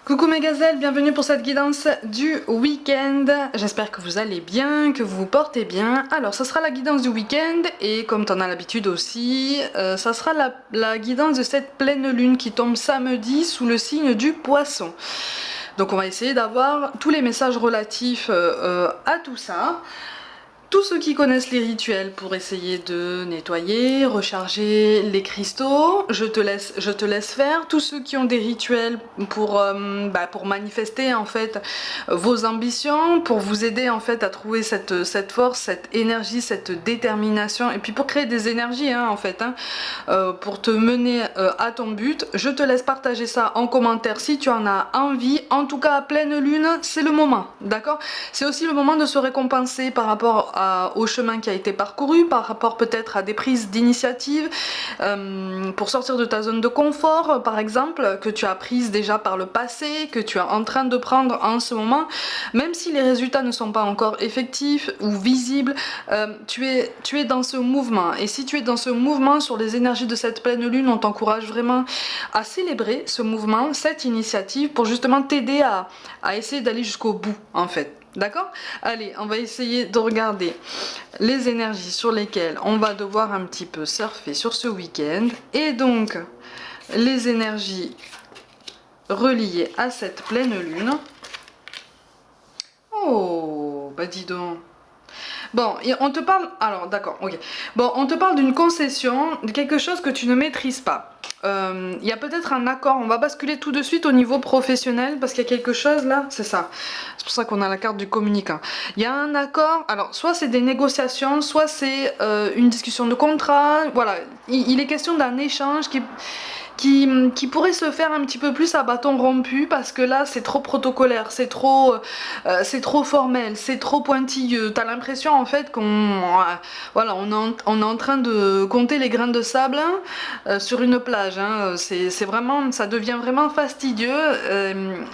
Coucou mes gazelles, bienvenue pour cette guidance du week-end. J'espère que vous allez bien, que vous vous portez bien. Alors, ça sera la guidance du week-end et comme tu en as l'habitude aussi, ça sera la guidance de cette pleine lune qui tombe samedi sous le signe du poisson. Donc on va essayer d'avoir tous les messages relatifs à tout ça. Tous ceux qui connaissent les rituels pour essayer de nettoyer, recharger les cristaux, je te laisse faire. Tous ceux qui ont des rituels pour manifester en fait vos ambitions, pour vous aider en fait à trouver cette force, cette énergie, cette détermination, et puis pour créer des énergies pour te mener à ton but, je te laisse partager ça en commentaire si tu en as envie. En tout cas, à pleine lune, c'est le moment, d'accord? C'est aussi le moment de se récompenser par rapport au chemin qui a été parcouru, par rapport peut-être à des prises d'initiative, pour sortir de ta zone de confort, par exemple, que tu as prise déjà par le passé, que tu es en train de prendre en ce moment, même si les résultats ne sont pas encore effectifs ou visibles, tu es dans ce mouvement. Et si tu es dans ce mouvement sur les énergies de cette pleine lune, on t'encourage vraiment à célébrer ce mouvement, cette initiative, pour justement t'aider à essayer d'aller jusqu'au bout, en fait. D'accord? Allez, on va essayer de regarder les énergies sur lesquelles on va devoir un petit peu surfer sur ce week-end. Et donc, les énergies reliées à cette pleine lune. Oh, bah dis donc. Bon, on te parle... Alors, d'accord, ok. Bon, on te parle d'une concession, de quelque chose que tu ne maîtrises pas. Il y a peut-être un accord, on va basculer tout de suite au niveau professionnel, parce qu'il y a quelque chose là, c'est ça. C'est pour ça qu'on a la carte du communicant. Il y a un accord, alors soit c'est des négociations, soit c'est une discussion de contrat, voilà. Il est question d'un échange qui pourrait se faire un petit peu plus à bâton rompu, parce que là c'est trop protocolaire, c'est trop formel, c'est trop pointilleux. T'as l'impression en fait voilà, on est en train de compter les grains de sable sur une plage, hein. C'est vraiment, ça devient vraiment fastidieux,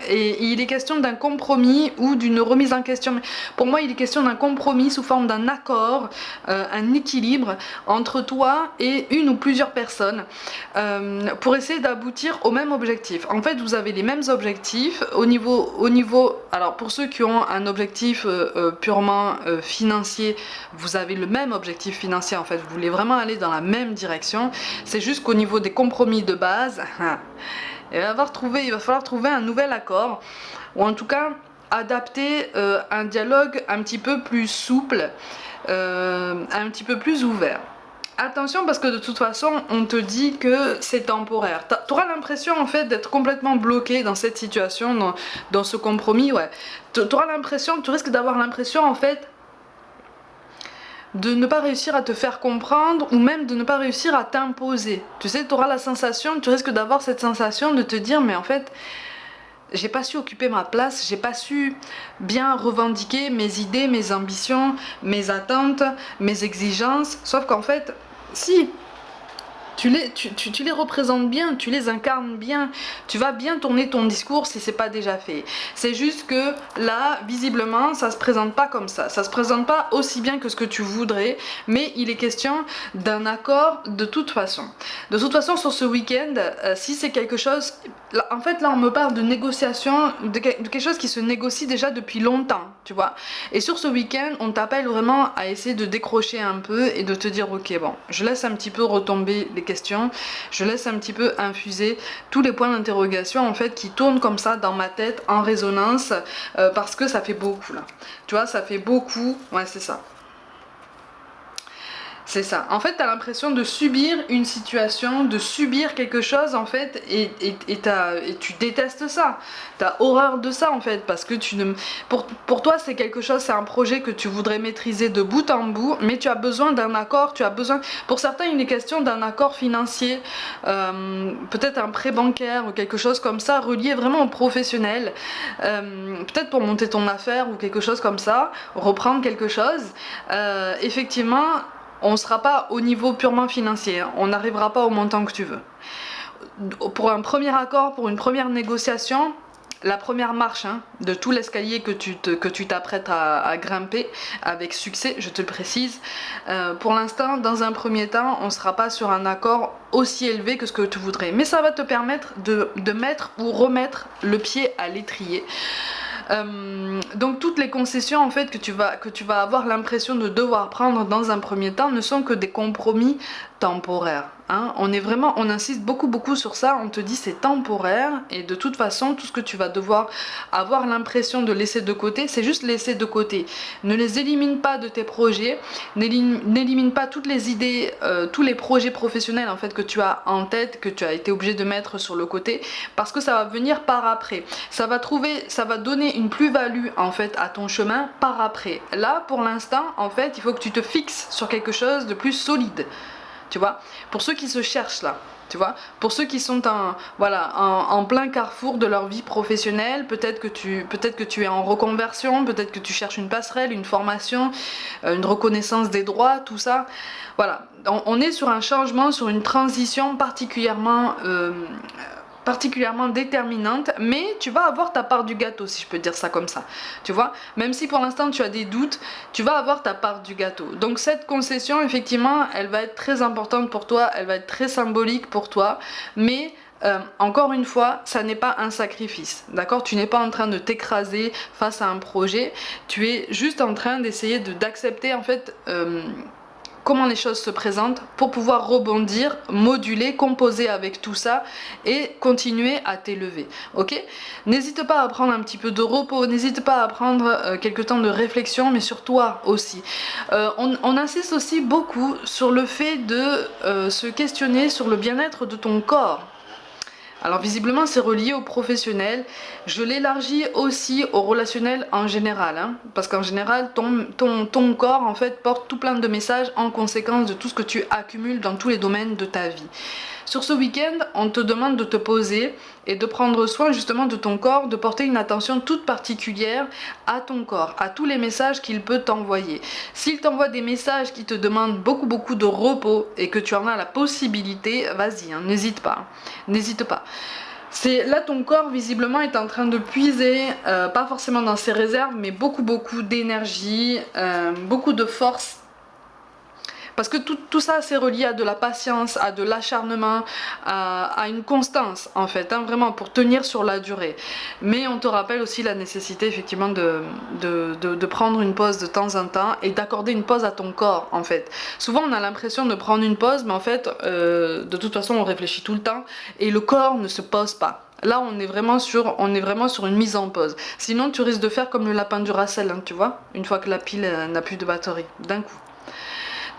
et il est question d'un compromis ou d'une remise en question. Mais pour moi il est question d'un compromis sous forme d'un accord, un équilibre entre toi et une ou plusieurs personnes, pour essayer d'aboutir au même objectif. En fait, vous avez les mêmes objectifs au niveau. Alors, pour ceux qui ont un objectif purement financier, vous avez le même objectif financier. En fait, vous voulez vraiment aller dans la même direction. C'est juste qu'au niveau des compromis de base, il va falloir trouver un nouvel accord, ou en tout cas adapter un dialogue un petit peu plus souple, un petit peu plus ouvert. Attention, parce que de toute façon on te dit que c'est temporaire. T'auras l'impression en fait d'être complètement bloqué dans cette situation, dans ce compromis, ouais. T'auras l'impression, tu risques d'avoir l'impression en fait de ne pas réussir à te faire comprendre, ou même de ne pas réussir à t'imposer. Tu sais, tu risques d'avoir cette sensation de te dire mais en fait j'ai pas su occuper ma place, j'ai pas su bien revendiquer mes idées, mes ambitions, mes attentes, mes exigences. Sauf qu'en fait, si, tu les représentes bien, tu les incarnes bien, tu vas bien tourner ton discours si c'est pas déjà fait. C'est juste que là, visiblement, ça se présente pas comme ça se présente pas aussi bien que ce que tu voudrais, mais il est question d'un accord de toute façon. De toute façon, sur ce week-end, si c'est quelque chose... Là, en fait, là, on me parle de négociation, de quelque chose qui se négocie déjà depuis longtemps, tu vois. Et sur ce week-end, on t'appelle vraiment à essayer de décrocher un peu et de te dire, ok, bon, je laisse un petit peu retomber les questions, je laisse un petit peu infuser tous les points d'interrogation en fait qui tournent comme ça dans ma tête en résonance, parce que ça fait beaucoup là. Tu vois, ça fait beaucoup, ouais, c'est ça. C'est ça. En fait, t'as l'impression de subir une situation, de subir quelque chose, en fait, et tu détestes ça. T'as horreur de ça, en fait, parce que pour toi, c'est quelque chose, c'est un projet que tu voudrais maîtriser de bout en bout, mais tu as besoin d'un accord, Pour certains, il est question d'un accord financier, peut-être un prêt bancaire ou quelque chose comme ça, relié vraiment au professionnel, peut-être pour monter ton affaire ou quelque chose comme ça, reprendre quelque chose. Effectivement, on ne sera pas au niveau purement financier, on n'arrivera pas au montant que tu veux. Pour un premier accord, pour une première négociation, la première marche hein, de tout l'escalier que tu t'apprêtes à grimper avec succès, je te le précise. Pour l'instant, dans un premier temps, on ne sera pas sur un accord aussi élevé que ce que tu voudrais. Mais ça va te permettre de mettre ou remettre le pied à l'étrier. Donc toutes les concessions en fait que tu vas avoir l'impression de devoir prendre dans un premier temps ne sont que des compromis temporaires. Hein. On insiste beaucoup sur ça, on te dit c'est temporaire et de toute façon tout ce que tu vas devoir avoir l'impression de laisser de côté, c'est juste laisser de côté. Ne les élimine pas de tes projets, n'élimine pas toutes les idées, tous les projets professionnels en fait que tu as en tête, que tu as été obligé de mettre sur le côté, parce que ça va venir par après. Ça va donner une plus-value en fait à ton chemin par après. Là pour l'instant en fait il faut que tu te fixes sur quelque chose de plus solide. Tu vois, pour ceux qui se cherchent là, tu vois, pour ceux qui sont en plein carrefour de leur vie professionnelle, peut-être que tu es en reconversion, peut-être que tu cherches une passerelle, une formation, une reconnaissance des droits, tout ça. Voilà, on est sur un changement, sur une transition particulièrement déterminante, mais tu vas avoir ta part du gâteau, si je peux dire ça comme ça, tu vois, même si pour l'instant tu as des doutes, tu vas avoir ta part du gâteau. Donc cette concession effectivement elle va être très importante pour toi, elle va être très symbolique pour toi, mais encore une fois, ça n'est pas un sacrifice, d'accord? Tu n'es pas en train de t'écraser face à un projet, tu es juste en train d'essayer d'accepter en fait comment les choses se présentent pour pouvoir rebondir, moduler, composer avec tout ça et continuer à t'élever, ok? N'hésite pas à prendre un petit peu de repos, n'hésite pas à prendre quelques temps de réflexion, mais sur toi aussi. On insiste aussi beaucoup sur le fait de se questionner sur le bien-être de ton corps. Alors visiblement c'est relié au professionnel, je l'élargis aussi au relationnel en général, hein, parce qu'en général ton corps en fait porte tout plein de messages en conséquence de tout ce que tu accumules dans tous les domaines de ta vie. Sur ce week-end, on te demande de te poser et de prendre soin justement de ton corps, de porter une attention toute particulière à ton corps, à tous les messages qu'il peut t'envoyer. S'il t'envoie des messages qui te demandent beaucoup de repos et que tu en as la possibilité, vas-y, hein, n'hésite pas, n'hésite pas. Là ton corps visiblement est en train de puiser, pas forcément dans ses réserves, mais beaucoup d'énergie, beaucoup de force. Parce que tout ça c'est relié à de la patience, à de l'acharnement, à une constance en fait, hein, vraiment pour tenir sur la durée. Mais on te rappelle aussi la nécessité effectivement de prendre une pause de temps en temps et d'accorder une pause à ton corps en fait. Souvent on a l'impression de prendre une pause, mais en fait de toute façon on réfléchit tout le temps et le corps ne se pose pas. Là on est vraiment sur une mise en pause. Sinon tu risques de faire comme le lapin du Racel, hein, tu vois, une fois que la pile n'a plus de batterie, d'un coup.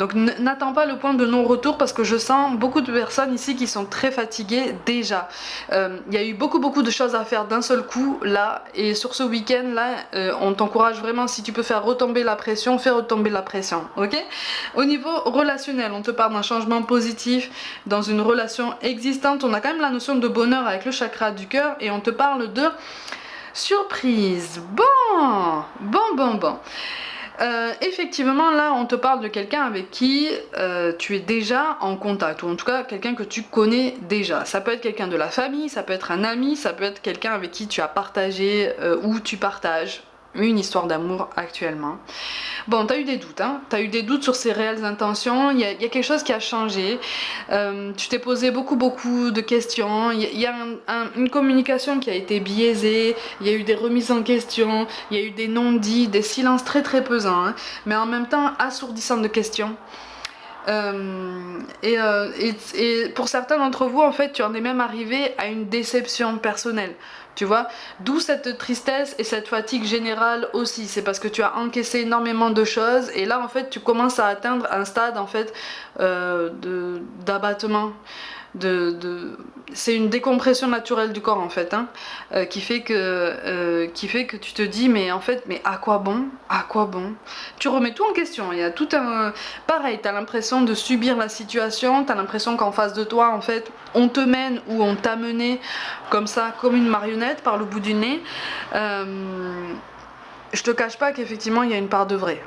Donc n'attends pas le point de non-retour parce que je sens beaucoup de personnes ici qui sont très fatiguées déjà. Il y a eu beaucoup de choses à faire d'un seul coup là, et sur ce week-end là, on t'encourage vraiment, si tu peux faire retomber la pression, fais retomber la pression, ok? Au niveau relationnel, on te parle d'un changement positif dans une relation existante. On a quand même la notion de bonheur avec le chakra du cœur et on te parle de surprise. Bon. Effectivement là on te parle de quelqu'un avec qui tu es déjà en contact, ou en tout cas quelqu'un que tu connais déjà. Ça peut être quelqu'un de la famille, ça peut être un ami, ça peut être quelqu'un avec qui tu as partagé ou tu partages une histoire d'amour actuellement. Bon, t'as eu des doutes, hein, t'as eu des doutes sur ses réelles intentions, il y a quelque chose qui a changé, tu t'es posé beaucoup de questions, il y a une communication qui a été biaisée, il y a eu des remises en question, il y a eu des non-dits, des silences très pesants, hein, mais en même temps assourdissants de questions. Et pour certains d'entre vous en fait tu en es même arrivé à une déception personnelle, tu vois, d'où cette tristesse et cette fatigue générale aussi. C'est parce que tu as encaissé énormément de choses et là en fait tu commences à atteindre un stade en fait d'abattement. C'est une décompression naturelle du corps en fait, hein, qui fait que tu te dis mais en fait mais à quoi bon, tu remets tout en question. Il y a tout un pareil, t'as l'impression de subir la situation, t'as l'impression qu'en face de toi en fait on te mène ou on t'a mené comme ça, comme une marionnette par le bout du nez. Je te cache pas qu'effectivement il y a une part de vrai,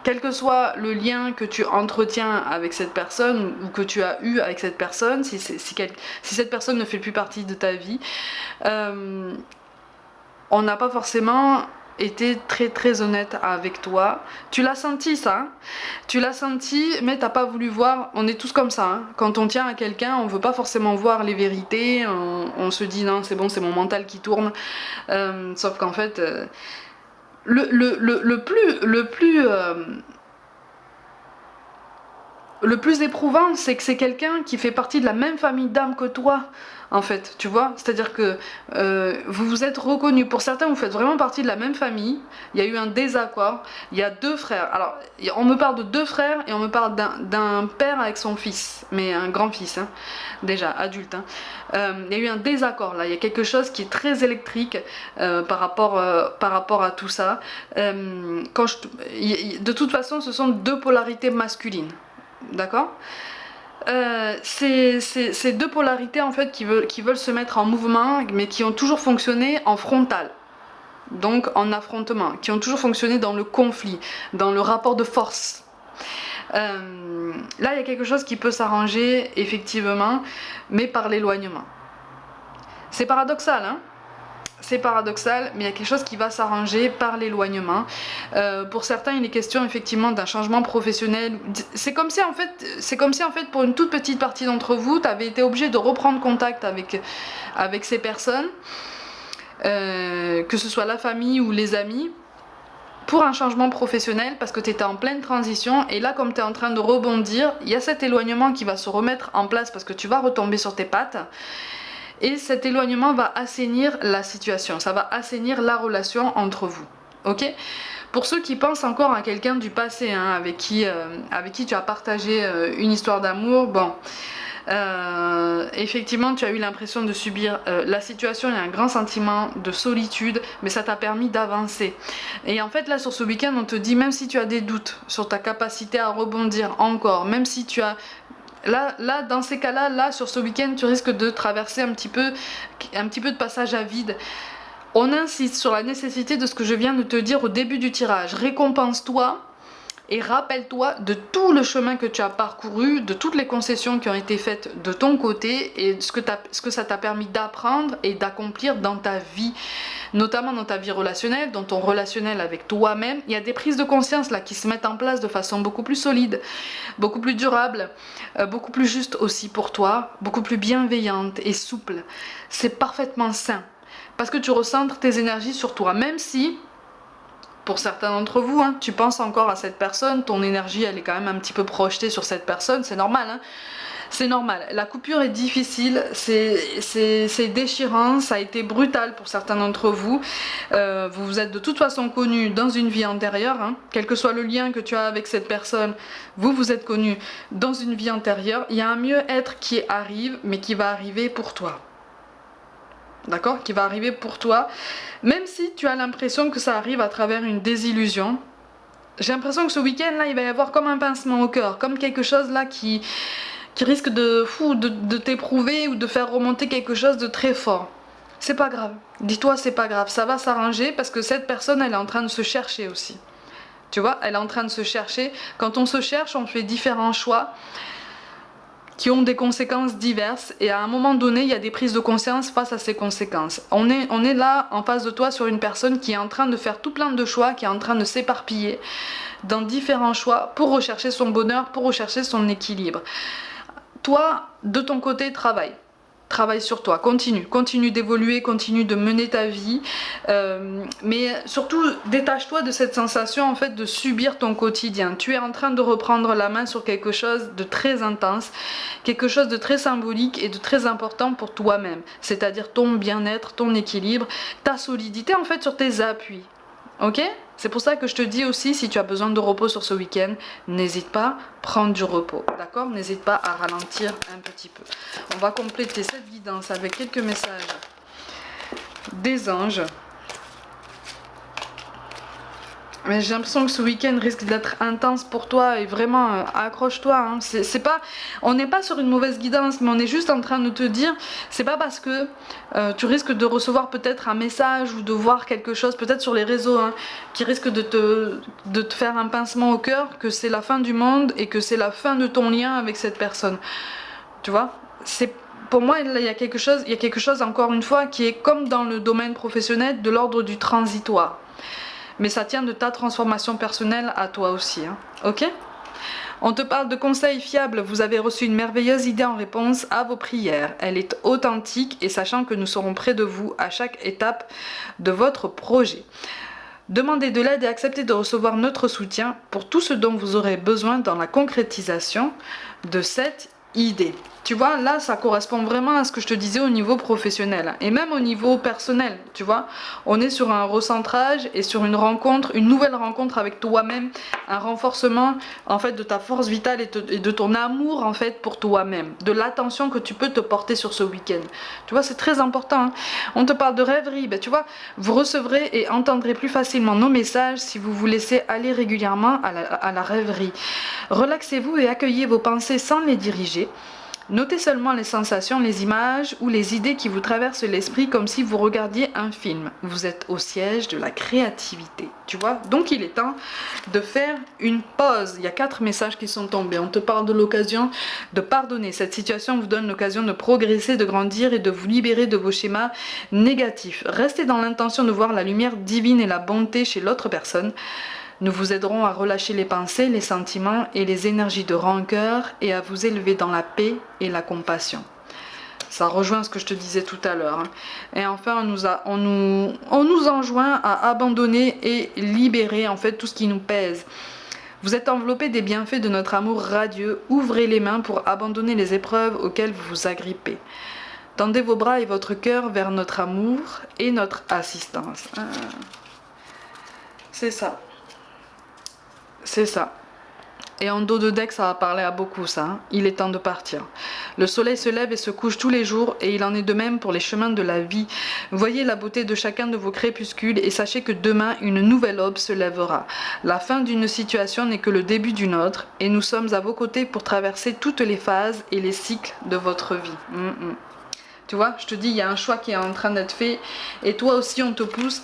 quel que soit le lien que tu entretiens avec cette personne ou que tu as eu avec cette personne, si cette personne ne fait plus partie de ta vie, on n'a pas forcément été très honnête avec toi. Tu l'as senti ça, hein, tu l'as senti, mais t'as pas voulu voir. On est tous comme ça, hein. Quand on tient à quelqu'un, on veut pas forcément voir les vérités, on se dit non c'est bon, c'est mon mental qui tourne, sauf qu'en fait le plus éprouvant, c'est que c'est quelqu'un qui fait partie de la même famille d'âme que toi, en fait, tu vois. C'est-à-dire que vous vous êtes reconnus. Pour certains, vous faites vraiment partie de la même famille. Il y a eu un désaccord. Il y a 2 frères. Alors, on me parle de 2 frères et on me parle d'un père avec son fils, mais un grand-fils, hein, déjà adulte. Hein. Il y a eu un désaccord là. Il y a quelque chose qui est très électrique par rapport à tout ça. De toute façon, ce sont 2 polarités masculines. D'accord, c'est 2 polarités en fait qui veulent se mettre en mouvement, mais qui ont toujours fonctionné en frontal, donc en affrontement, qui ont toujours fonctionné dans le conflit, dans le rapport de force. Là il y a quelque chose qui peut s'arranger effectivement, mais par l'éloignement. C'est paradoxal, hein. C'est paradoxal, mais il y a quelque chose qui va s'arranger par l'éloignement. Pour certains, il est question effectivement d'un changement professionnel. C'est comme si en fait, pour une toute petite partie d'entre vous, tu avais été obligé de reprendre contact avec ces personnes, que ce soit la famille ou les amis, pour un changement professionnel, parce que tu étais en pleine transition, et là comme tu es en train de rebondir, il y a cet éloignement qui va se remettre en place parce que tu vas retomber sur tes pattes. Et cet éloignement va assainir la situation, ça va assainir la relation entre vous, ok? Pour ceux qui pensent encore à quelqu'un du passé, hein, avec qui tu as partagé une histoire d'amour, bon, effectivement tu as eu l'impression de subir la situation, il y a un grand sentiment de solitude, mais ça t'a permis d'avancer. Et en fait là sur ce week-end on te dit, même si tu as des doutes sur ta capacité à rebondir encore, même si tu as... Là, dans ces cas-là, là, sur ce week-end, tu risques de traverser un petit peu de passage à vide. On insiste sur la nécessité de ce que je viens de te dire au début du tirage. Récompense-toi et rappelle-toi de tout le chemin que tu as parcouru, de toutes les concessions qui ont été faites de ton côté et ce que ça t'a permis d'apprendre et d'accomplir dans ta vie, notamment dans ta vie relationnelle, dans ton relationnel avec toi-même. Il y a des prises de conscience là qui se mettent en place de façon beaucoup plus solide, beaucoup plus durable, beaucoup plus juste aussi pour toi, beaucoup plus bienveillante et souple. C'est parfaitement sain parce que tu recentres tes énergies sur toi, même si pour certains d'entre vous, hein, tu penses encore à cette personne, ton énergie elle est quand même un petit peu projetée sur cette personne, c'est normal, hein. C'est normal, la coupure est difficile, c'est déchirant, ça a été brutal pour certains d'entre vous. Vous vous êtes de toute façon connus dans une vie antérieure, hein. Quel que soit le lien que tu as avec cette personne, vous vous êtes connus dans une vie antérieure. Il y a un mieux-être qui arrive, mais qui va arriver pour toi. D'accord, qui va arriver pour toi, même si tu as l'impression que ça arrive à travers une désillusion. J'ai l'impression que ce week-end là il va y avoir comme un pincement au cœur, comme quelque chose là qui risque de t'éprouver ou de faire remonter quelque chose de très fort. C'est pas grave, dis-toi c'est pas grave, ça va s'arranger parce que cette personne elle est en train de se chercher aussi. Tu vois, elle est en train de se chercher. Quand on se cherche, on fait différents choix qui ont des conséquences diverses et à un moment donné il y a des prises de conscience face à ces conséquences. On est là en face de toi sur une personne qui est en train de faire tout plein de choix, qui est en train de s'éparpiller dans différents choix pour rechercher son bonheur, pour rechercher son équilibre. Toi, de ton côté, travaille sur toi, continue d'évoluer, continue de mener ta vie, mais surtout détache-toi de cette sensation en fait de subir ton quotidien. Tu es en train de reprendre la main sur quelque chose de très intense, quelque chose de très symbolique et de très important pour toi-même, c'est-à-dire ton bien-être, ton équilibre, ta solidité en fait sur tes appuis. Ok ? C'est pour ça que je te dis aussi, si tu as besoin de repos sur ce week-end, n'hésite pas, prends du repos, d'accord ? N'hésite pas à ralentir un petit peu. On va compléter cette guidance avec quelques messages des anges. Mais j'ai l'impression que ce week-end risque d'être intense pour toi et vraiment accroche-toi. Hein. C'est pas, on n'est pas sur une mauvaise guidance, mais on est juste en train de te dire, c'est pas parce que tu risques de recevoir peut-être un message ou de voir quelque chose, peut-être sur les réseaux, hein, qui risque de te faire un pincement au cœur, que c'est la fin du monde et que c'est la fin de ton lien avec cette personne. Tu vois, c'est pour moi il y a quelque chose encore une fois qui est comme dans le domaine professionnel de l'ordre du transitoire. Mais ça tient de ta transformation personnelle à toi aussi, hein. Ok? On te parle de conseils fiables, vous avez reçu une merveilleuse idée en réponse à vos prières. Elle est authentique et sachant que nous serons près de vous à chaque étape de votre projet. Demandez de l'aide et acceptez de recevoir notre soutien pour tout ce dont vous aurez besoin dans la concrétisation de cette idée. Tu vois, là, ça correspond vraiment à ce que je te disais au niveau professionnel et même au niveau personnel, tu vois. On est sur un recentrage et sur une rencontre, une nouvelle rencontre avec toi-même, un renforcement en fait de ta force vitale et de ton amour en fait pour toi-même, de l'attention que tu peux te porter sur ce week-end. Tu vois, c'est très important. Hein. On te parle de rêverie, ben, tu vois, vous recevrez et entendrez plus facilement nos messages si vous vous laissez aller régulièrement à la rêverie. Relaxez-vous et accueillez vos pensées sans les diriger. Notez seulement les sensations, les images ou les idées qui vous traversent l'esprit comme si vous regardiez un film. Vous êtes au siège de la créativité, tu vois. Donc il est temps de faire une pause. Il y a 4 messages qui sont tombés. On te parle de l'occasion de pardonner. Cette situation vous donne l'occasion de progresser, de grandir et de vous libérer de vos schémas négatifs. Restez dans l'intention de voir la lumière divine et la bonté chez l'autre personne. Nous vous aiderons à relâcher les pensées, les sentiments et les énergies de rancœur et à vous élever dans la paix et la compassion. Ça rejoint ce que je te disais tout à l'heure. Hein. Et enfin, on nous enjoint à abandonner et libérer en fait tout ce qui nous pèse. Vous êtes enveloppés des bienfaits de notre amour radieux. Ouvrez les mains pour abandonner les épreuves auxquelles vous vous agrippez. Tendez vos bras et votre cœur vers notre amour et notre assistance. Ah. C'est ça. C'est ça. Et en dos de deck, ça va parler à beaucoup, ça. Hein. Il est temps de partir. Le soleil se lève et se couche tous les jours, et il en est de même pour les chemins de la vie. Voyez la beauté de chacun de vos crépuscules, et sachez que demain, une nouvelle aube se lèvera. La fin d'une situation n'est que le début d'une autre, et nous sommes à vos côtés pour traverser toutes les phases et les cycles de votre vie. Tu vois, je te dis, il y a un choix qui est en train d'être fait et toi aussi on te pousse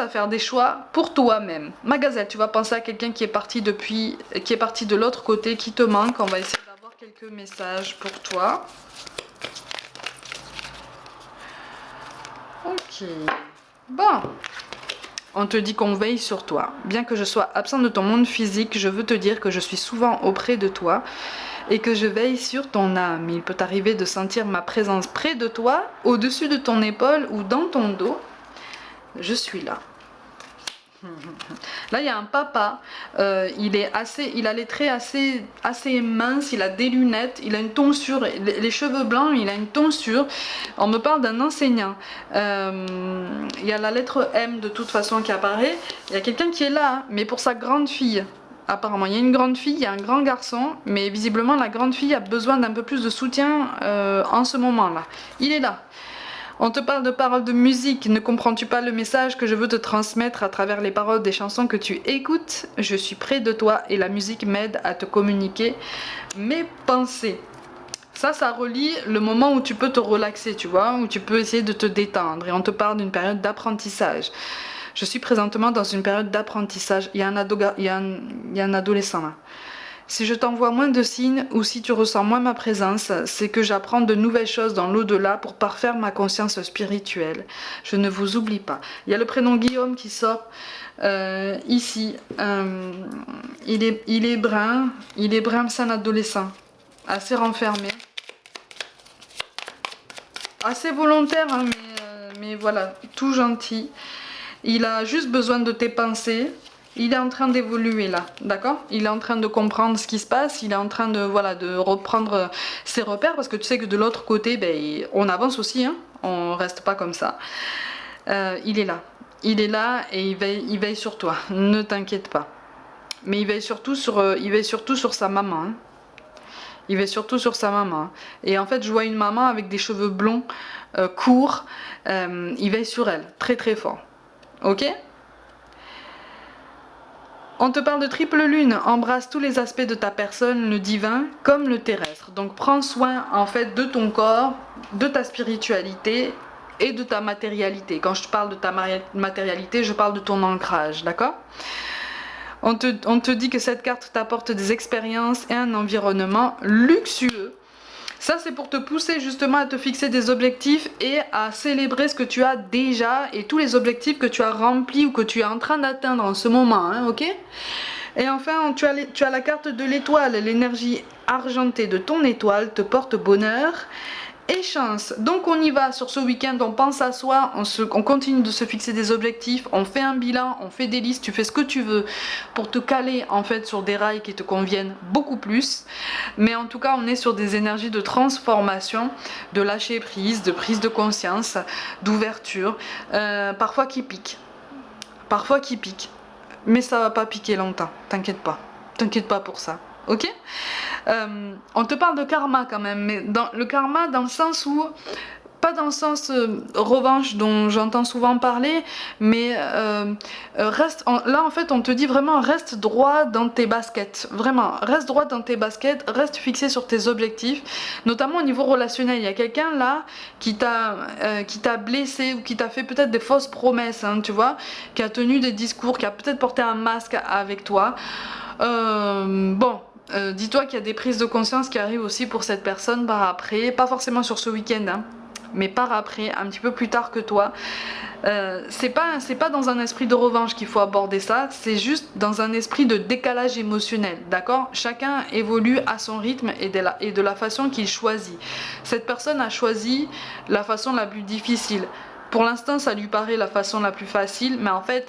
à faire des choix pour toi-même. Ma gazelle, tu vas penser à quelqu'un qui est parti de l'autre côté, qui te manque. On va essayer d'avoir quelques messages pour toi. Ok. Bon. On te dit qu'on veille sur toi. Bien que je sois absent de ton monde physique, je veux te dire que je suis souvent auprès de toi et que je veille sur ton âme. Il peut t'arriver de sentir ma présence près de toi, au-dessus de ton épaule ou dans ton dos. Je suis là. Là, il y a un papa, il a les traits assez minces, il a des lunettes, il a une tonsure, les cheveux blancs, il a une tonsure. On me parle d'un enseignant. Il y a la lettre M de toute façon qui apparaît. Il y a quelqu'un qui est là, hein, mais pour sa grande fille. Apparemment, il y a une grande fille, il y a un grand garçon, mais visiblement la grande fille a besoin d'un peu plus de soutien en ce moment-là. Il est là. On te parle de paroles de musique, ne comprends-tu pas le message que je veux te transmettre à travers les paroles des chansons que tu écoutes? Je suis près de toi et la musique m'aide à te communiquer mes pensées. Ça relie le moment où tu peux te relaxer, tu vois, où tu peux essayer de te détendre. Et on te parle d'une période d'apprentissage. Je suis présentement dans une période d'apprentissage. Il y a un adolescent là. Si je t'envoie moins de signes ou si tu ressens moins ma présence, c'est que j'apprends de nouvelles choses dans l'au-delà pour parfaire ma conscience spirituelle. Je ne vous oublie pas. Il y a le prénom Guillaume qui sort ici. Il est brun, c'est un adolescent, assez renfermé. Assez volontaire, hein, mais voilà, tout gentil. Il a juste besoin de tes pensées. Il est en train d'évoluer là, d'accord? Il est en train de comprendre ce qui se passe. Il est en train de, voilà, de reprendre ses repères. Parce que tu sais que de l'autre côté, ben, on avance aussi. Hein, on reste pas comme ça. Il est là. Il est là et il veille sur toi. Ne t'inquiète pas. Mais il veille surtout sur sa maman. Hein. Il veille surtout sur sa maman. Et en fait, je vois une maman avec des cheveux blonds, courts. Il veille sur elle, très très fort. Ok? On te parle de triple lune, embrasse tous les aspects de ta personne, le divin comme le terrestre. Donc prends soin en fait de ton corps, de ta spiritualité et de ta matérialité. Quand je parle de ta matérialité, je parle de ton ancrage, d'accord? On te dit que cette carte t'apporte des expériences et un environnement luxueux. Ça, c'est pour te pousser justement à te fixer des objectifs et à célébrer ce que tu as déjà et tous les objectifs que tu as remplis ou que tu es en train d'atteindre en ce moment, hein, ok? Et enfin, tu as la carte de l'étoile. L'énergie argentée de ton étoile te porte bonheur et chance. Donc on y va sur ce week-end, on pense à soi, on continue de se fixer des objectifs, on fait un bilan, on fait des listes, tu fais ce que tu veux pour te caler en fait sur des rails qui te conviennent beaucoup plus. Mais en tout cas, on est sur des énergies de transformation, de lâcher prise, de prise de conscience, d'ouverture, parfois qui piquent. Parfois qui piquent. Mais ça va pas piquer longtemps, t'inquiète pas pour ça. Ok, on te parle de karma quand même, mais le karma dans le sens où, pas dans le sens revanche dont j'entends souvent parler, mais là en fait on te dit vraiment reste droit dans tes baskets, vraiment reste droit dans tes baskets, reste fixé sur tes objectifs, notamment au niveau relationnel. Il y a quelqu'un là qui t'a blessé ou qui t'a fait peut-être des fausses promesses, hein, tu vois, qui a tenu des discours, qui a peut-être porté un masque avec toi. Dis-toi qu'il y a des prises de conscience qui arrivent aussi pour cette personne par après, pas forcément sur ce week-end, hein, mais par après, un petit peu plus tard que toi. C'est pas dans un esprit de revanche qu'il faut aborder ça, c'est juste dans un esprit de décalage émotionnel, d'accord? Chacun évolue à son rythme et de la façon qu'il choisit. Cette personne a choisi la façon la plus difficile. Pour l'instant, ça lui paraît la façon la plus facile, mais en fait,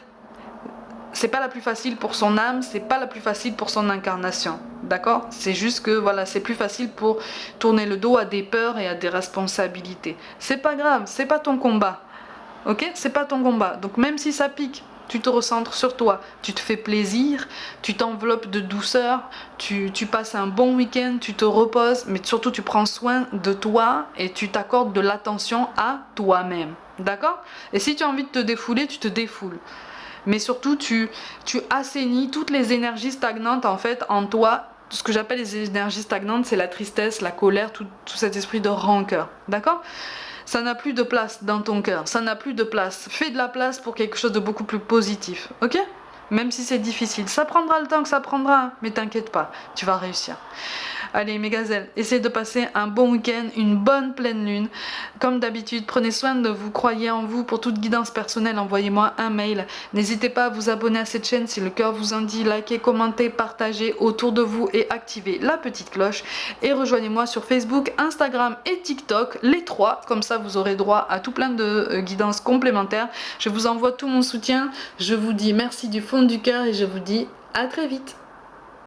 c'est pas la plus facile pour son âme, c'est pas la plus facile pour son incarnation, d'accord? C'est juste que voilà, c'est plus facile pour tourner le dos à des peurs et à des responsabilités. C'est pas grave, c'est pas ton combat, ok? C'est pas ton combat. Donc même si ça pique, tu te recentres sur toi, tu te fais plaisir, tu t'enveloppes de douceur, tu passes un bon week-end, tu te reposes, mais surtout tu prends soin de toi et tu t'accordes de l'attention à toi-même, d'accord? Et si tu as envie de te défouler, tu te défoules. Mais surtout tu assainis toutes les énergies stagnantes en fait en toi. Ce que j'appelle les énergies stagnantes, c'est la tristesse, la colère, tout cet esprit de rancœur, d'accord? Ça n'a plus de place dans ton cœur, ça n'a plus de place. Fais de la place pour quelque chose de beaucoup plus positif, ok? Même si c'est difficile, ça prendra le temps que ça prendra, mais t'inquiète pas, tu vas réussir. Allez mes gazelles, essayez de passer un bon week-end, une bonne pleine lune. Comme d'habitude, prenez soin de vous, croyez en vous. Pour toute guidance personnelle, envoyez-moi un mail. N'hésitez pas à vous abonner à cette chaîne si le cœur vous en dit. Likez, commentez, partagez autour de vous et activez la petite cloche. Et rejoignez-moi sur Facebook, Instagram et TikTok, les 3. Comme ça, vous aurez droit à tout plein de guidances complémentaires. Je vous envoie tout mon soutien. Je vous dis merci du fond du cœur et je vous dis à très vite.